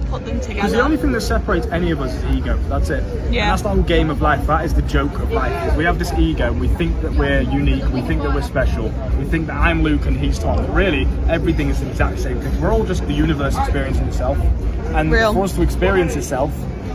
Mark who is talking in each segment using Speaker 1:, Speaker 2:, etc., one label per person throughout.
Speaker 1: put them together.
Speaker 2: Because the only thing that separates any of us is ego. That's it.
Speaker 1: Yeah.
Speaker 2: And that's the whole game of life. That is the joke of life. Is we have this ego and we think that we're unique. We think that we're special. We think that I'm Luke and he's Tom. But really, everything is the exact same thing. We're all just the universe experiencing itself. And for us to experience itself,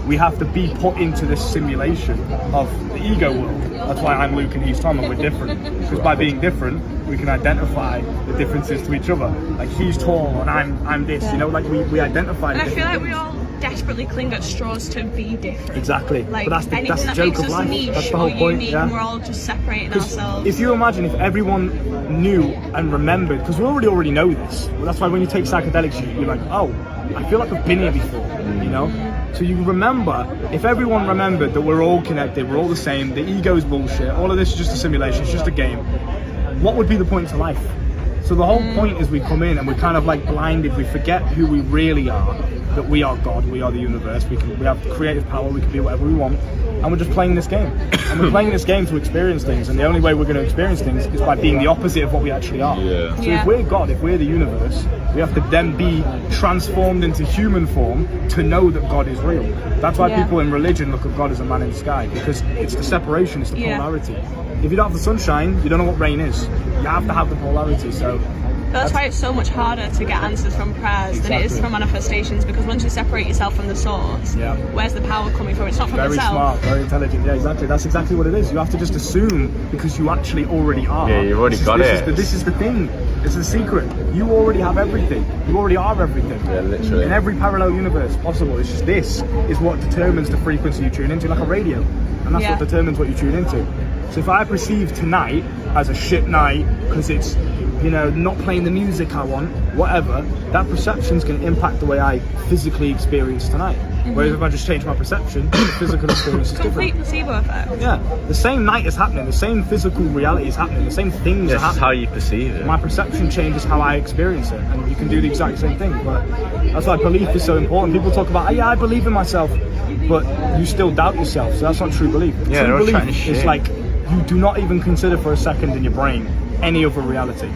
Speaker 2: we have to be put into this simulation of the ego world. That's why I'm Luke and he's Tom and we're different. Because by being different, we can identify the differences to each other. Like he's tall and I'm this, you know, like we identify.
Speaker 1: And I feel like we all desperately cling at straws to be different.
Speaker 2: Exactly.
Speaker 1: Like
Speaker 2: but that's
Speaker 1: anything
Speaker 2: the
Speaker 1: that
Speaker 2: joke
Speaker 1: makes
Speaker 2: of
Speaker 1: us
Speaker 2: life.
Speaker 1: niche
Speaker 2: That's the whole point.
Speaker 1: unique,
Speaker 2: Yeah.
Speaker 1: and we're all just separating ourselves.
Speaker 2: If you imagine if everyone knew and remembered, because we already know this. Well, that's why when you take psychedelics, you're like, oh, I feel like I've been here before, you know? So you remember, if everyone remembered that we're all connected, we're all the same, the ego's bullshit, all of this is just a simulation, it's just a game, what would be the point to life? So the whole point is we come in and we're kind of like blinded, we forget who we really are, that we are God, we are the universe, we have creative power, we can be whatever we want, and we're just playing this game. And we're playing this game to experience things, and the only way we're going to experience things is by being the opposite of what we actually are.
Speaker 3: Yeah.
Speaker 2: So if we're God, if we're the universe, we have to then be transformed into human form to know that God is real. That's why people in religion look at God as a man in the sky, because it's the separation, it's the polarity. If you don't have the sunshine, you don't know what rain is. You have to have the polarity. So
Speaker 1: that's why it's so much harder to get answers from prayers than it is from manifestations, because once you separate yourself from the source, where's the power coming from? It's not from
Speaker 2: very
Speaker 1: yourself.
Speaker 2: Smart, very intelligent. Yeah, exactly. That's exactly what it is. You have to just assume because you actually already are.
Speaker 3: Yeah, you've already got it.
Speaker 2: This is the thing. It's the secret. You already have everything. You already are everything.
Speaker 3: Yeah, literally.
Speaker 2: In every parallel universe possible. It's just this is what determines the frequency you tune into, like a radio, and that's what determines what you tune into. So if I perceive tonight as a shit night because it's, you know, not playing the music I want, whatever, that perception's going to impact the way I physically experience tonight. Whereas if I just change my perception, the physical experience is different.
Speaker 1: Complete placebo effect.
Speaker 2: Yeah, the same night is happening, the same physical reality is happening, the same things are
Speaker 3: It's
Speaker 2: happening.
Speaker 3: how you perceive it.
Speaker 2: My perception changes how I experience it, and you can do the exact same thing. But that's why belief is so important. People talk about, oh, yeah, I believe in myself, but you still doubt yourself, so that's not true belief.
Speaker 3: Yeah,
Speaker 2: True
Speaker 3: they're all trying to
Speaker 2: belief is
Speaker 3: shit.
Speaker 2: like you do not even consider for a second in your brain any other reality.